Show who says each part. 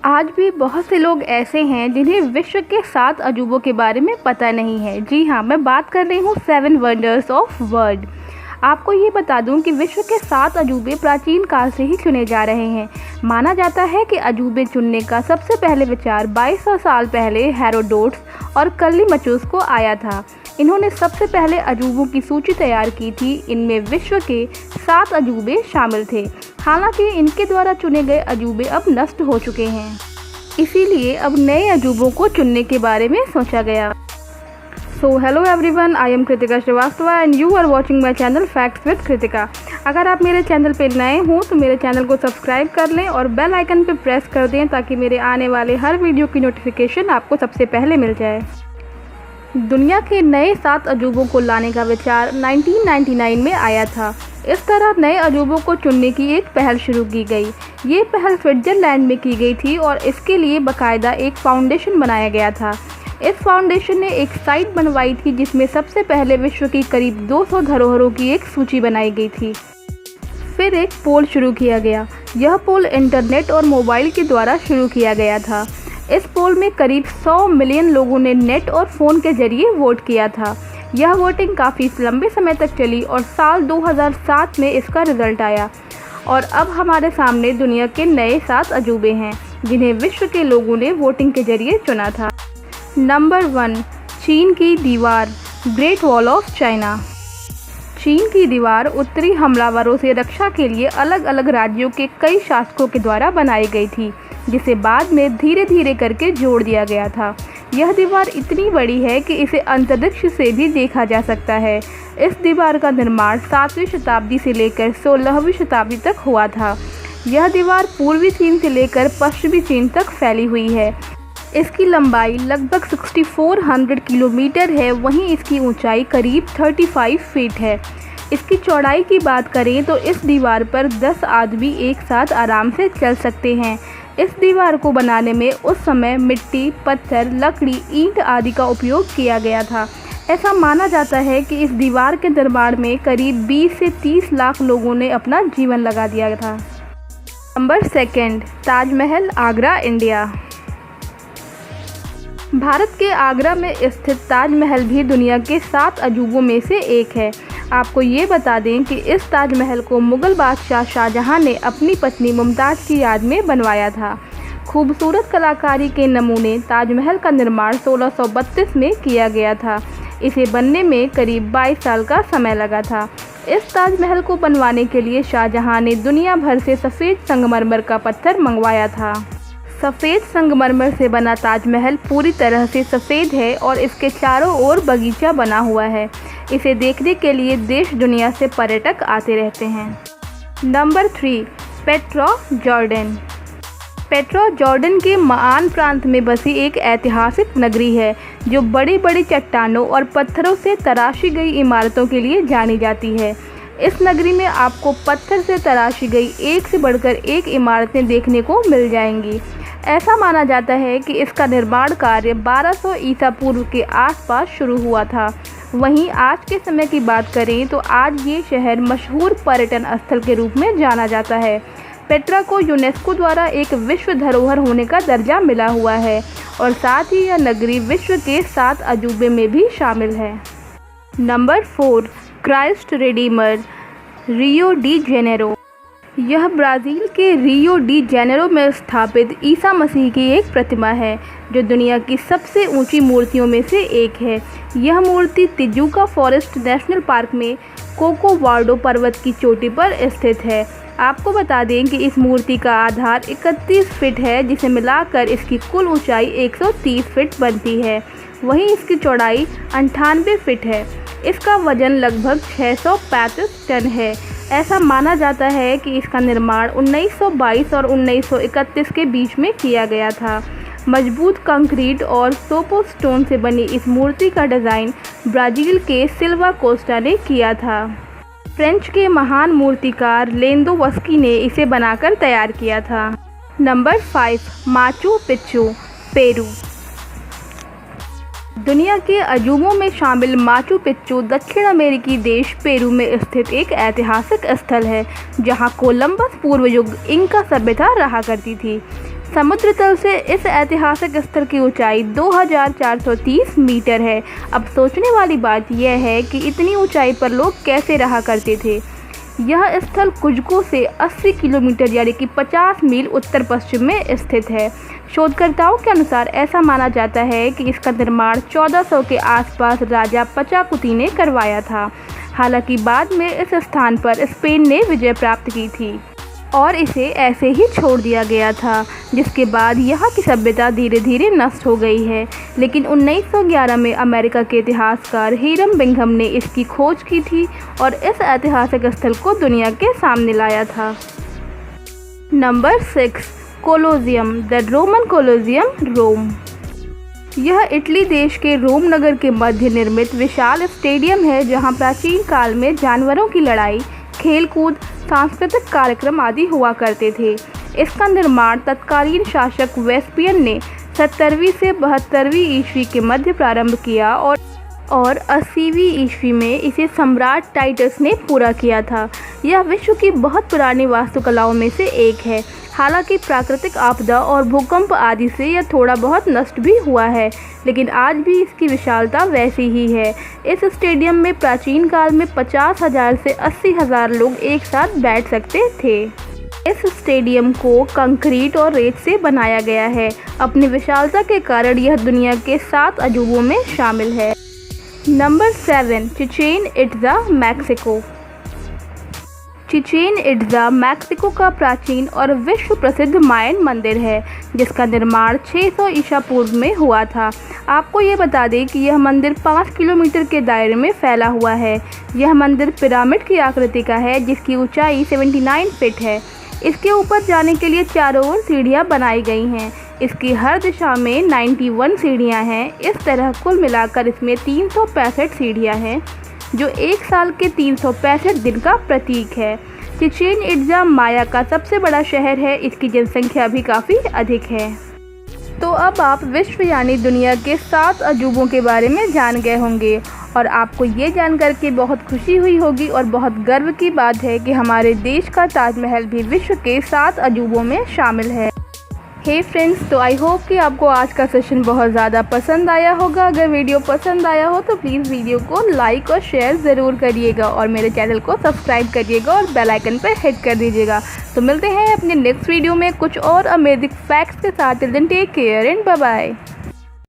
Speaker 1: आज भी बहुत से लोग ऐसे हैं जिन्हें विश्व के 7 अजूबों के बारे में पता नहीं है। जी हाँ, मैं बात कर रही हूँ 7 वंडर्स ऑफ वर्ल्ड। आपको ये बता दूं कि विश्व के 7 अजूबे प्राचीन काल से ही चुने जा रहे हैं। माना जाता है कि अजूबे चुनने का सबसे पहले विचार 2200 साल पहले हेरोडोटस और कल्लीमचुस को आया था। इन्होंने सबसे पहले अजूबों की सूची तैयार की थी। इनमें विश्व के 7 अजूबे शामिल थे। हालांकि इनके द्वारा चुने गए अजूबे अब नष्ट हो चुके हैं, इसीलिए अब नए अजूबों को चुनने के बारे में सोचा गया। So hello everyone, I am Kritika Srivastava and you are watching my channel facts with Kritika. अगर आप मेरे चैनल पर नए हों तो मेरे चैनल को सब्सक्राइब कर लें और बेल आइकन पर प्रेस कर दें ताकि मेरे आने वाले हर वीडियो की नोटिफिकेशन आपको सबसे पहले मिल जाए। दुनिया के नए 7 अजूबों को लाने का विचार 1999 में आया था। इस तरह नए अजूबों को चुनने की एक पहल शुरू की गई। ये पहल स्विट्ज़रलैंड में की गई थी और इसके लिए बाकायदा एक फाउंडेशन बनाया गया था। इस फाउंडेशन ने एक साइट बनवाई थी जिसमें सबसे पहले विश्व की करीब 200 धरोहरों की एक सूची बनाई गई थी। फिर एक पोल शुरू किया गया। यह पोल इंटरनेट और मोबाइल के द्वारा शुरू किया गया था। इस पोल में करीब 100 मिलियन लोगों ने नेट और फ़ोन के जरिए वोट किया था। यह वोटिंग काफ़ी लंबे समय तक चली और साल 2007 में इसका रिज़ल्ट आया और अब हमारे सामने दुनिया के नए 7 अजूबे हैं जिन्हें विश्व के लोगों ने वोटिंग के जरिए चुना था। नंबर 1, चीन की दीवार, ग्रेट वॉल ऑफ चाइना। चीन की दीवार उत्तरी हमलावरों से रक्षा के लिए अलग अलग राज्यों के कई शासकों के द्वारा बनाई गई थी, जिसे बाद में धीरे धीरे करके जोड़ दिया गया था। यह दीवार इतनी बड़ी है कि इसे अंतरिक्ष से भी देखा जा सकता है। इस दीवार का निर्माण 7वीं शताब्दी से लेकर 16वीं शताब्दी तक हुआ था। यह दीवार पूर्वी चीन से लेकर पश्चिमी चीन तक फैली हुई है। इसकी लंबाई लगभग 6400 किलोमीटर है, वहीं इसकी ऊंचाई करीब 35 फीट है। इसकी चौड़ाई की बात करें तो इस दीवार पर 10 आदमी एक साथ आराम से चल सकते हैं। इस दीवार को बनाने में उस समय मिट्टी, पत्थर, लकड़ी, ईंट आदि का उपयोग किया गया था। ऐसा माना जाता है कि इस दीवार के निर्माण में करीब 20 से 30 लाख लोगों ने अपना जीवन लगा दिया था। Number 2, Taj Mahal, Agra, India. भारत के आगरा में स्थित ताजमहल भी दुनिया के 7 अजूबों में से एक है। आपको ये बता दें कि इस ताजमहल को मुग़ल बादशाह शाहजहां ने अपनी पत्नी मुमताज़ की याद में बनवाया था। खूबसूरत कलाकारी के नमूने ताजमहल का निर्माण 1632 में किया गया था। इसे बनने में करीब 22 साल का समय लगा था। इस ताजमहल को बनवाने के लिए शाहजहां ने दुनिया भर से सफ़ेद संगमरमर का पत्थर मंगवाया था। सफ़ेद संगमरमर से बना ताजमहल पूरी तरह से सफ़ेद है और इसके चारों ओर बगीचा बना हुआ है। इसे देखने के लिए देश दुनिया से पर्यटक आते रहते हैं। Number 3, Petra, Jordan. Petra Jordan के माआन प्रांत में बसी एक ऐतिहासिक नगरी है जो बड़ी बड़ी चट्टानों और पत्थरों से तराशी गई इमारतों के लिए जानी जाती है। इस नगरी में आपको पत्थर से तराशी गई एक से बढ़कर एक इमारतें देखने को मिल जाएंगी। ऐसा माना जाता है कि इसका निर्माण कार्य 1200 ईसा पूर्व के आसपास शुरू हुआ था। वहीं आज के समय की बात करें तो आज ये शहर मशहूर पर्यटन स्थल के रूप में जाना जाता है। पेट्रा को यूनेस्को द्वारा एक विश्व धरोहर होने का दर्जा मिला हुआ है और साथ ही यह नगरी विश्व के 7 अजूबे में भी शामिल है। Number 4, Christ Redeemer, Rio de Janeiro. यह ब्राज़ील के रियो डी जेनेरो में स्थापित ईसा मसीह की एक प्रतिमा है जो दुनिया की सबसे ऊंची मूर्तियों में से एक है। यह मूर्ति तिजुका फॉरेस्ट नेशनल पार्क में कोको वार्डो पर्वत की चोटी पर स्थित है। आपको बता दें कि इस मूर्ति का आधार 31 फीट है, जिसे मिलाकर इसकी कुल ऊंचाई 130 फीट बनती है। वहीं इसकी चौड़ाई 98 फीट है। इसका वजन लगभग 635 टन है। ऐसा माना जाता है कि इसका निर्माण 1922 और 1931 के बीच में किया गया था। मजबूत कंक्रीट और सोपोस्टोन से बनी इस मूर्ति का डिज़ाइन ब्राज़ील के सिल्वा कोस्टा ने किया था। फ्रेंच के महान मूर्तिकार लेंदोवस्की ने इसे बनाकर तैयार किया था। Number 5, Machu Picchu, Peru. दुनिया के अजूबों में शामिल माचू पिच्चू दक्षिण अमेरिकी देश पेरू में स्थित एक ऐतिहासिक स्थल है जहां कोलंबस पूर्व युग इंका सभ्यता रहा करती थी। समुद्र तल से इस ऐतिहासिक स्थल की ऊंचाई 2430 मीटर है। अब सोचने वाली बात यह है कि इतनी ऊंचाई पर लोग कैसे रहा करते थे। यह स्थल कुजको से 80 किलोमीटर यानी कि 50 मील उत्तर पश्चिम में स्थित है। शोधकर्ताओं के अनुसार ऐसा माना जाता है कि इसका निर्माण 1400 के आसपास राजा पचाकुती ने करवाया था। हालांकि बाद में इस स्थान पर स्पेन ने विजय प्राप्त की थी और इसे ऐसे ही छोड़ दिया गया था, जिसके बाद यहाँ की सभ्यता धीरे धीरे नष्ट हो गई है। लेकिन 1911 में अमेरिका के इतिहासकार हिरम बिंघम ने इसकी खोज की थी और इस ऐतिहासिक स्थल को दुनिया के सामने लाया था। Number 6, Colosseum, the Roman Colosseum, Rome. यह इटली देश के रोम नगर के मध्य निर्मित विशाल स्टेडियम है, जहाँ प्राचीन काल में जानवरों की लड़ाई, खेलकूद, सांस्कृतिक कार्यक्रम आदि हुआ करते थे। इसका निर्माण तत्कालीन शासक वेस्पियन ने 70वीं से 72वीं ईस्वी के मध्य प्रारंभ किया और 80वीं ईस्वी में इसे सम्राट टाइटस ने पूरा किया था। यह विश्व की बहुत पुरानी वास्तुकलाओं में से एक है। हालांकि प्राकृतिक आपदा और भूकंप आदि से यह थोड़ा बहुत नष्ट भी हुआ है, लेकिन आज भी इसकी विशालता वैसी ही है। इस स्टेडियम में प्राचीन काल में 50,000 से 80,000 लोग एक साथ बैठ सकते थे। इस स्टेडियम को कंक्रीट और रेत से बनाया गया है। अपनी विशालता के कारण यह दुनिया के 7 अजूबों में शामिल है। Number 7, Chichen Itza, Mexico. Chichen Itza Mexico का प्राचीन और विश्व प्रसिद्ध मायन मंदिर है, जिसका निर्माण 600 ईसा पूर्व में हुआ था। आपको ये बता दें कि यह मंदिर 5 किलोमीटर के दायरे में फैला हुआ है। यह मंदिर पिरामिड की आकृति का है, जिसकी ऊंचाई 79 फीट है। इसके ऊपर जाने के लिए चारों ओर सीढ़ियाँ बनाई गई हैं। इसकी हर दिशा में 91 सीढ़ियाँ हैं। इस तरह कुल मिलाकर इसमें 365 सीढ़ियाँ हैं, जो एक साल के 365 दिन का प्रतीक है। चिचेन इट्जा माया का सबसे बड़ा शहर है। इसकी जनसंख्या भी काफ़ी अधिक है। तो अब आप विश्व यानी दुनिया के 7 अजूबों के बारे में जान गए होंगे और आपको ये जानकर के बहुत खुशी हुई होगी और बहुत गर्व की बात है कि हमारे देश का ताजमहल भी विश्व के 7 अजूबों में शामिल है। हे फ्रेंड्स, तो आई होप कि आपको आज का सेशन बहुत ज़्यादा पसंद आया होगा। अगर वीडियो पसंद आया हो तो प्लीज़ वीडियो को लाइक और शेयर ज़रूर करिएगा और मेरे चैनल को सब्सक्राइब करिएगा और बेल आइकन पर हिट कर दीजिएगा। तो मिलते हैं अपने नेक्स्ट वीडियो में कुछ और अमेजिंग फैक्ट्स के साथ। Till then take care and bye bye.